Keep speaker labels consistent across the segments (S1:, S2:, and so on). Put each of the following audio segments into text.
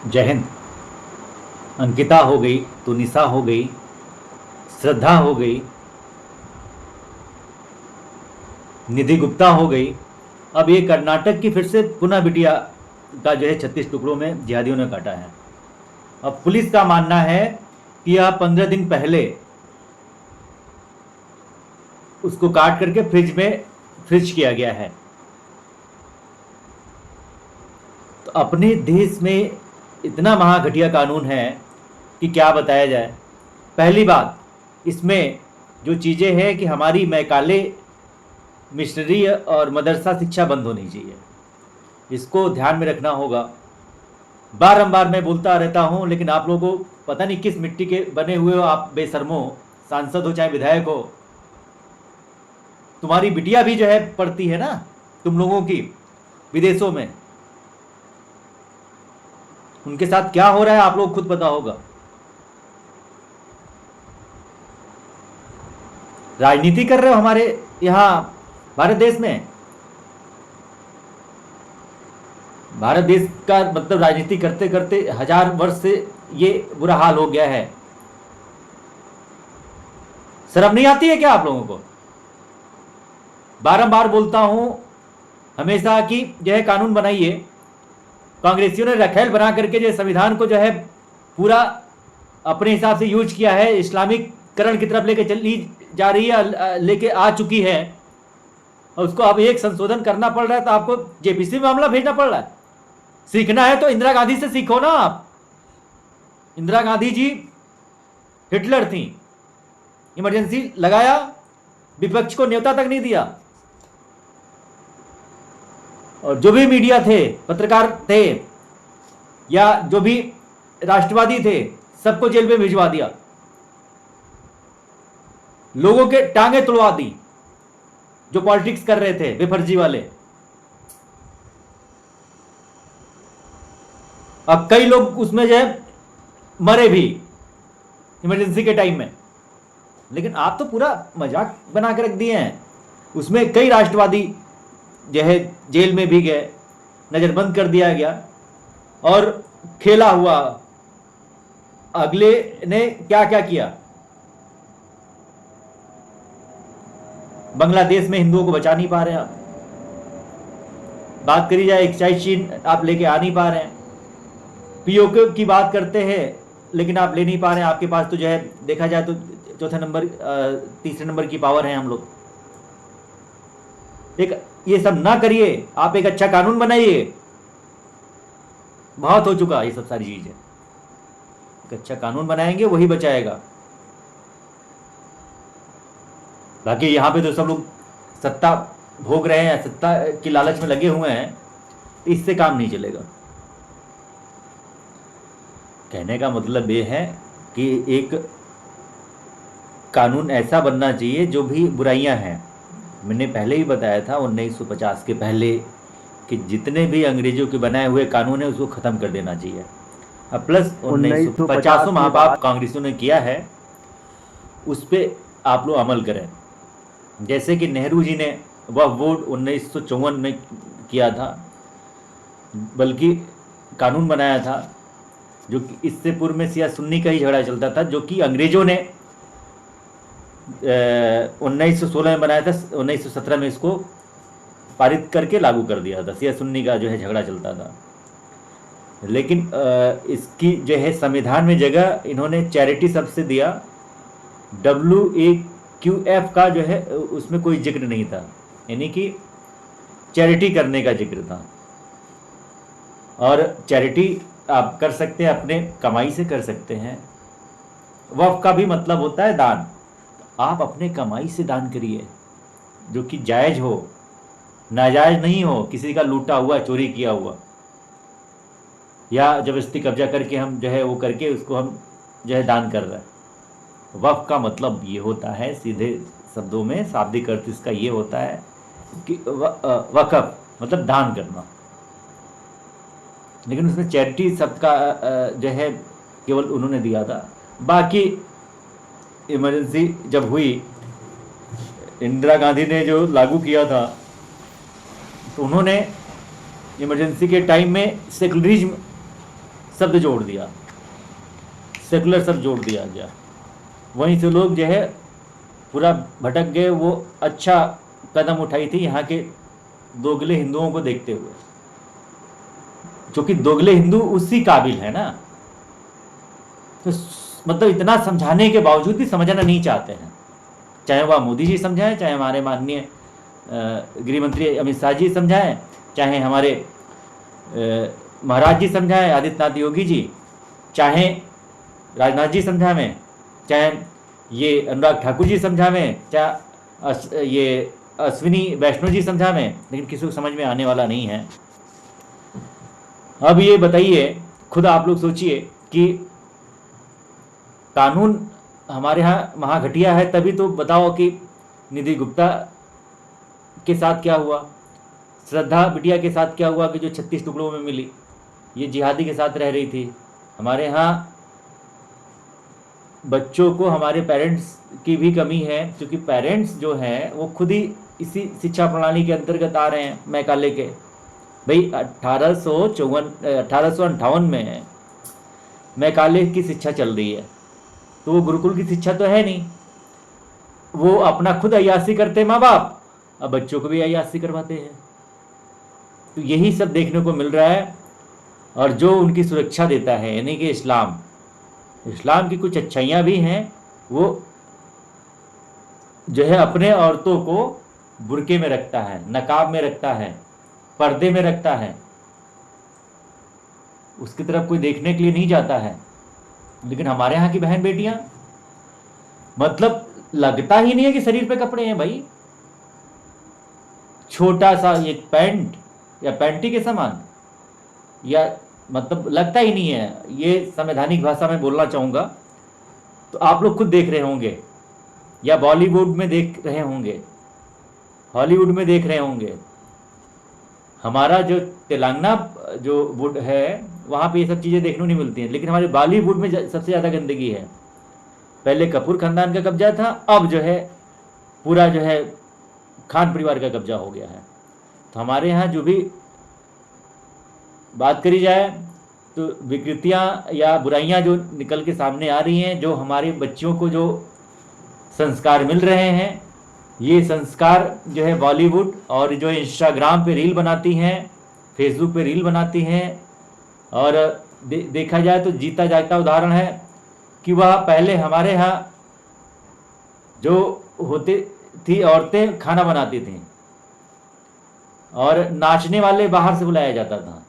S1: जय हिंद। अंकिता हो गई, तुनिसा हो गई, श्रद्धा हो गई, निधि गुप्ता हो गई। अब ये कर्नाटक की फिर से पुनः बिटिया का जो है 36 टुकड़ों में जिहादियों ने काटा है। अब पुलिस का मानना है कि यह 15 दिन पहले उसको काट करके फ्रिज में फ्रिज किया गया है। तो अपने देश में इतना महाघटिया कानून है कि क्या बताया जाए। पहली बात, इसमें जो चीज़ें हैं कि हमारी मैकाले मिशनरी और मदरसा शिक्षा बंद होनी चाहिए, इसको ध्यान में रखना होगा। बारंबार मैं बोलता रहता हूं, लेकिन आप लोगों को पता नहीं किस मिट्टी के बने हुए हो आप बेशर्मो, सांसद हो चाहे विधायक हो। तुम्हारी बिटिया भी जो है पढ़ती है ना तुम लोगों की विदेशों में, उनके साथ क्या हो रहा है आप लोग खुद पता होगा। राजनीति कर रहे हो हमारे यहाँ भारत देश में। भारत देश का मतलब राजनीति करते करते 1000 वर्ष से ये बुरा हाल हो गया है। शर्म नहीं आती है क्या आप लोगों को? बारंबार बोलता हूं हमेशा कि जो है कानून बनाइए। कांग्रेसियों ने रखेल बना करके जो संविधान को जो है पूरा अपने हिसाब से यूज किया है, इस्लामिकरण की तरफ लेके चली जा रही है, लेके आ चुकी है, और उसको अब एक संशोधन करना पड़ रहा है। तो आपको जेपीसी में मामला भेजना पड़ रहा है। सीखना है तो इंदिरा गांधी से सीखो ना आप। इंदिरा गांधी जी हिटलर थी, इमरजेंसी लगाया, विपक्ष को न्योता तक नहीं दिया, और जो भी मीडिया थे, पत्रकार थे, या जो भी राष्ट्रवादी थे, सबको जेल में भिजवा दिया, लोगों के टांगे तुड़वा दी जो पॉलिटिक्स कर रहे थे बेफर्जी वाले। अब कई लोग उसमें जो है मरे भी इमरजेंसी के टाइम में, लेकिन आप तो पूरा मजाक बना के रख दिए हैं। उसमें कई राष्ट्रवादी जो है जेल में भी गए, नजरबंद कर दिया गया और खेला हुआ। अगले ने क्या क्या किया। बांग्लादेश में हिंदुओं को बचा नहीं पा रहे हैं आप। बात करी जाए एक्साइज चीन आप लेके आ नहीं पा रहे हैं। पीओके की बात करते हैं लेकिन आप ले नहीं पा रहे हैं। आपके पास तो जो है देखा जाए तो चौथे नंबर तीसरे नंबर की पावर है हम लोग। एक ये सब ना करिए, आप एक अच्छा कानून बनाइए। बहुत हो चुका ये सब सारी चीजें। एक अच्छा कानून बनाएंगे वही बचाएगा। बाकी यहाँ पे तो सब लोग सत्ता भोग रहे हैं, सत्ता की लालच में लगे हुए हैं, तो इससे काम नहीं चलेगा। कहने का मतलब ये है कि एक कानून ऐसा बनना चाहिए जो भी बुराइयां हैं। मैंने पहले ही बताया था 1950 के पहले कि जितने भी अंग्रेजों के बनाए हुए कानून है उसको ख़त्म कर देना चाहिए। अब प्लस 1950 महापाप कांग्रेसियों ने किया है, उस पर आप लोग अमल करें। जैसे कि नेहरू जी ने वह वोट 1954 में किया था, बल्कि कानून बनाया था जो कि इससे पूर्व में सिया सुन्नी का ही झगड़ा चलता था, जो कि अंग्रेजों ने 1916 में बनाया था। 1917 में इसको पारित करके लागू कर दिया था। सिया सुन्नी का जो है झगड़ा चलता था, लेकिन इसकी जो है संविधान में जगह इन्होंने चैरिटी सबसे दिया। WAQF का जो है उसमें कोई जिक्र नहीं था, यानी कि चैरिटी करने का जिक्र था। और चैरिटी आप कर सकते हैं, अपने कमाई से कर सकते हैं। वक्फ का भी मतलब होता है दान। आप अपने कमाई से दान करिए जो कि जायज़ हो, नाजायज नहीं हो, किसी का लूटा हुआ चोरी किया हुआ या जबरदस्ती कब्जा करके हम जो है वो करके उसको हम जो है दान कर रहे हैं। वक्फ का मतलब ये होता है, सीधे शब्दों में शाब्दिक अर्थ इसका ये होता है कि वक़्फ़ मतलब दान करना। लेकिन उसमें चैरिटी शब्द का जो है केवल उन्होंने दिया था। बाकी इमरजेंसी जब हुई, इंदिरा गांधी ने जो लागू किया था, तो उन्होंने इमरजेंसी के टाइम में सेकुलरिज्म शब्द जोड़ दिया, सेकुलर शब्द जोड़ दिया गया। वहीं से लोग जो है पूरा भटक गए। वो अच्छा कदम उठाई थी यहाँ के दोगले हिंदुओं को देखते हुए, क्योंकि दोगले हिंदू उसी काबिल है ना। तो मतलब इतना समझाने के बावजूद भी समझना नहीं चाहते हैं, चाहे वह मोदी जी समझाएं, चाहे हमारे माननीय गृह मंत्री अमित शाह जी समझाएं, चाहे हमारे महाराज जी समझाएं आदित्यनाथ योगी जी, चाहे राजनाथ जी समझावें, चाहे ये अनुराग ठाकुर जी समझावें, चाहे ये अश्विनी वैष्णव जी समझावें, लेकिन किसी को समझ में आने वाला नहीं है। अब ये बताइए, खुद आप लोग सोचिए कि कानून हमारे यहाँ महाघटिया है, तभी तो बताओ कि निधि गुप्ता के साथ क्या हुआ, श्रद्धा बिटिया के साथ क्या हुआ कि जो 36 टुकड़ों में मिली। ये जिहादी के साथ रह रही थी। हमारे यहाँ बच्चों को हमारे पेरेंट्स की भी कमी है, क्योंकि पेरेंट्स जो हैं वो खुद ही इसी शिक्षा प्रणाली के अंतर्गत आ रहे हैं मैकाले के। भाई 1858 में मैकाले की शिक्षा चल रही है, तो वो गुरुकुल की शिक्षा तो है नहीं। वो अपना खुद अय्यासी करते माँ बाप, अब बच्चों को भी अय्यासी करवाते हैं। तो यही सब देखने को मिल रहा है। और जो उनकी सुरक्षा देता है यानी कि इस्लाम, इस्लाम की कुछ अच्छाइयाँ भी हैं। वो जो है अपने औरतों को बुर्के में रखता है, नकाब में रखता है, पर्दे में रखता है, उसकी तरफ कोई देखने के लिए नहीं जाता है। लेकिन हमारे यहाँ की बहन बेटियां, मतलब लगता ही नहीं है कि शरीर पे कपड़े हैं भाई। छोटा सा एक पैंट या पैंटी के समान, या मतलब लगता ही नहीं है। ये संवैधानिक भाषा में बोलना चाहूँगा, तो आप लोग खुद देख रहे होंगे, या बॉलीवुड में देख रहे होंगे, हॉलीवुड में देख रहे होंगे। हमारा जो तेलंगाना जो वुड है वहाँ पे ये सब चीज़ें देखने को नहीं मिलती हैं, लेकिन हमारे बॉलीवुड में सबसे ज़्यादा गंदगी है। पहले कपूर खानदान का कब्जा था, अब जो है पूरा जो है खान परिवार का कब्जा हो गया है। तो हमारे यहाँ जो भी बात करी जाए तो विकृतियाँ या बुराइयाँ जो निकल के सामने आ रही हैं, जो हमारे बच्चों को जो संस्कार मिल रहे हैं, ये संस्कार जो है बॉलीवुड और जो इंस्टाग्राम पे रील बनाती हैं, फेसबुक पे रील बनाती हैं। और देखा जाए तो जीता जागता उदाहरण है कि वह पहले हमारे यहाँ जो होती थी औरतें खाना बनाती थीं और नाचने वाले बाहर से बुलाया जाता था,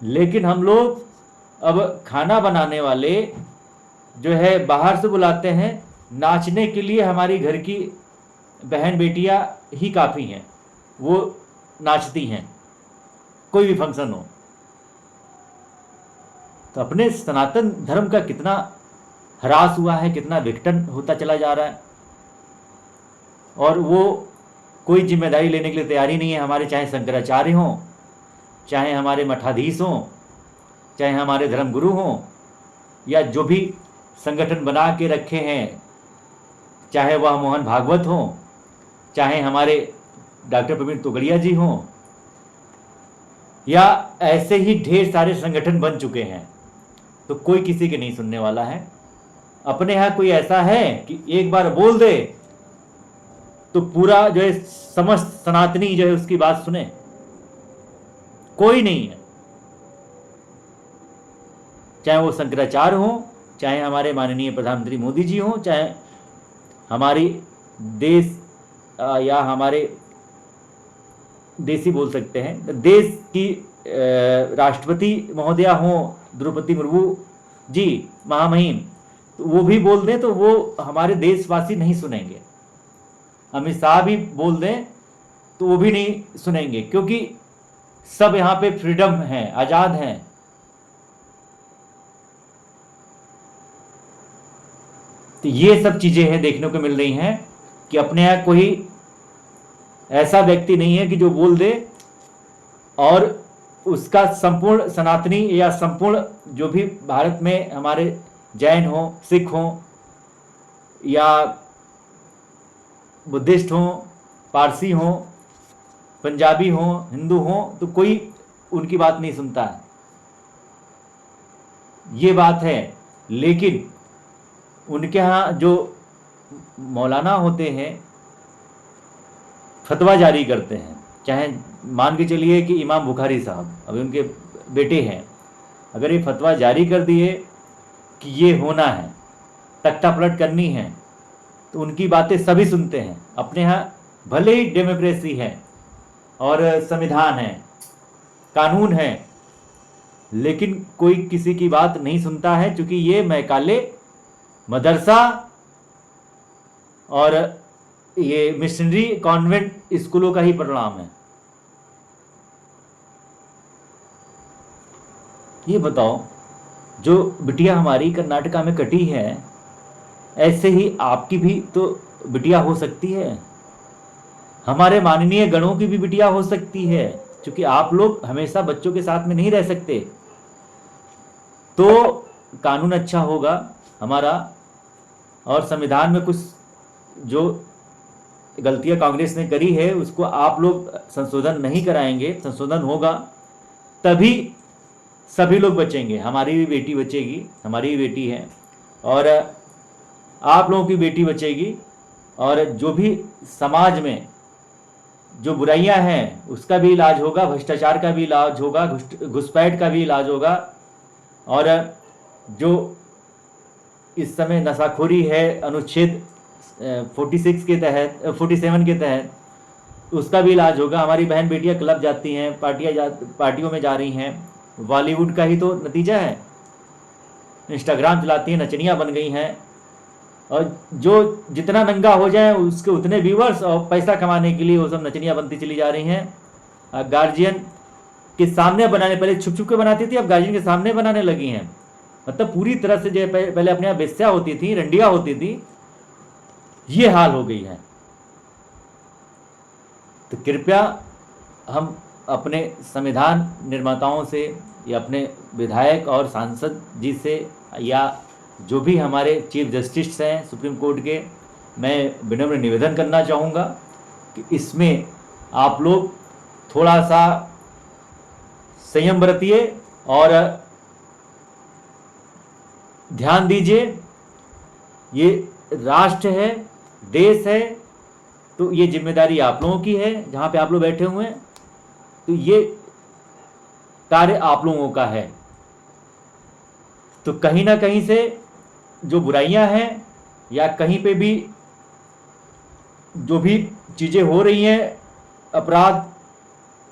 S1: लेकिन हम लोग अब खाना बनाने वाले जो है बाहर से बुलाते हैं। नाचने के लिए हमारी घर की बहन बेटियां ही काफ़ी हैं, वो नाचती हैं कोई भी फंक्शन हो। तो अपने सनातन धर्म का कितना ह्रास हुआ है, कितना विघटन होता चला जा रहा है, और वो कोई जिम्मेदारी लेने के लिए तैयारी नहीं है। हमारे चाहे शंकराचार्य हों, चाहे हमारे मठाधीश हों, चाहे हमारे धर्मगुरु हों, या जो भी संगठन बना के रखे हैं, चाहे वह मोहन भागवत हों, चाहे हमारे डॉक्टर प्रवीण तोगड़िया जी हों, या ऐसे ही ढेर सारे संगठन बन चुके हैं, तो कोई किसी के नहीं सुनने वाला है। अपने यहाँ कोई ऐसा है कि एक बार बोल दे तो पूरा जो है समस्त सनातनी जो है उसकी बात सुने? कोई नहीं है। चाहे वो शंकराचार्य हो, चाहे हमारे माननीय प्रधानमंत्री मोदी जी हो, चाहे हमारी देश या हमारे देसी बोल सकते हैं, देश की राष्ट्रपति महोदया हो द्रौपदी मुर्मू जी महामहिम, तो वो भी बोल दें तो वो हमारे देशवासी नहीं सुनेंगे। अमित शाह भी बोल दें तो वो भी नहीं सुनेंगे, क्योंकि सब यहाँ पे फ्रीडम है, आज़ाद हैं। तो ये सब चीज़ें हैं देखने को मिल रही हैं कि अपने यहाँ कोई ऐसा व्यक्ति नहीं है कि जो बोल दे और उसका संपूर्ण सनातनी या संपूर्ण जो भी भारत में हमारे जैन हो, सिख हो, या बुद्धिस्ट हो, पारसी हो, पंजाबी हो, हिंदू हो, तो कोई उनकी बात नहीं सुनता है। ये बात है। लेकिन उनके यहाँ जो मौलाना होते हैं फतवा जारी करते हैं, चाहे मान के चलिए कि इमाम बुखारी साहब अभी उनके बेटे हैं, अगर ये फतवा जारी कर दिए कि ये होना है, तख्ता पलट करनी है, तो उनकी बातें सभी सुनते हैं। अपने यहाँ भले ही डेमोक्रेसी है और संविधान है, कानून है, लेकिन कोई किसी की बात नहीं सुनता है, क्योंकि ये मैकाले मदरसा और ये मिशनरी कॉन्वेंट स्कूलों का ही परिणाम है। ये बताओ, जो बिटिया हमारी कर्नाटका में कटी है, ऐसे ही आपकी भी तो बिटिया हो सकती है, हमारे माननीय गणों की भी बिटिया हो सकती है, क्योंकि आप लोग हमेशा बच्चों के साथ में नहीं रह सकते। तो कानून अच्छा होगा हमारा, और संविधान में कुछ जो गलतियां कांग्रेस ने करी है उसको आप लोग संशोधन नहीं कराएंगे, संशोधन होगा तभी सभी लोग बचेंगे। हमारी भी बेटी बचेगी, हमारी भी बेटी है, और आप लोगों की बेटी बचेगी, और जो भी समाज में जो बुराइयां हैं उसका भी इलाज होगा, भ्रष्टाचार का भी इलाज होगा, घुसपैठ का भी इलाज होगा, और जो इस समय नशाखोरी है अनुच्छेद 46 के तहत 47 के तहत, उसका भी इलाज होगा। हमारी बहन बेटियां क्लब जाती हैं, पार्टियों में जा रही हैं, बॉलीवुड का ही तो नतीजा है। इंस्टाग्राम चलाती हैं, नचनियां बन गई हैं, और जो जितना नंगा हो जाए उसके उतने व्यूवर्स, और पैसा कमाने के लिए वो सब नचनियां बनती चली जा रही हैं। गार्जियन के सामने बनाने, पहले छुप छुप के बनाती थी, अब गार्जियन के सामने बनाने लगी हैं। मतलब पूरी तरह से जो पहले अपने यहाँ बेस्या होती थी, रंडिया होती थी, ये हाल हो गई है। तो कृपया हम अपने संविधान निर्माताओं से या अपने विधायक और सांसद जी से, या जो भी हमारे चीफ जस्टिस हैं सुप्रीम कोर्ट के, मैं विनम्र निवेदन करना चाहूँगा कि इसमें आप लोग थोड़ा सा संयम बरतिए और ध्यान दीजिए। ये राष्ट्र है, देश है, तो ये जिम्मेदारी आप लोगों की है। जहाँ पे आप लोग बैठे हुए हैं, तो ये कार्य आप लोगों का है। तो कहीं ना कहीं से जो बुराइयां हैं, या कहीं पे भी जो भी चीज़ें हो रही हैं, अपराध,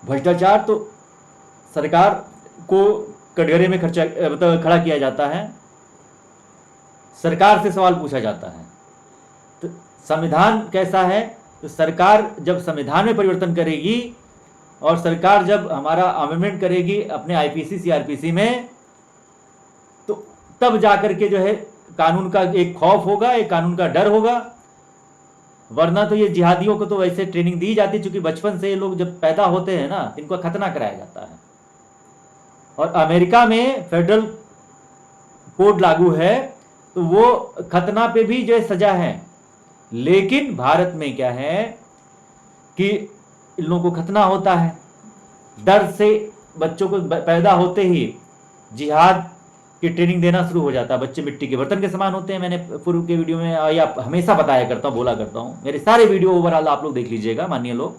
S1: भ्रष्टाचार, तो सरकार को कटघरे में खड़ा किया जाता है, सरकार से सवाल पूछा जाता है। तो संविधान कैसा है, तो सरकार जब संविधान में परिवर्तन करेगी और सरकार जब हमारा अमेंडमेंट करेगी अपने आईपीसी सीआरपीसी में, तो तब जाकर के जो है कानून का एक खौफ होगा, एक कानून का डर होगा। वरना तो ये जिहादियों को तो वैसे ट्रेनिंग दी जाती है, क्योंकि बचपन से ये लोग जब पैदा होते हैं ना, इनको खतना कराया जाता है। और अमेरिका में फेडरल कोड लागू है, तो वो खतना पे भी जो है सजा है। लेकिन भारत में क्या है कि इन लोगों को खतना होता है, डर से बच्चों को पैदा होते ही जिहाद की ट्रेनिंग देना शुरू हो जाता है। बच्चे मिट्टी के बर्तन के समान होते हैं। मैंने पूर्व के वीडियो में या हमेशा बताया करता हूँ, बोला करता हूँ, मेरे सारे वीडियो ओवरऑल आप लोग देख लीजिएगा माननीय लोग।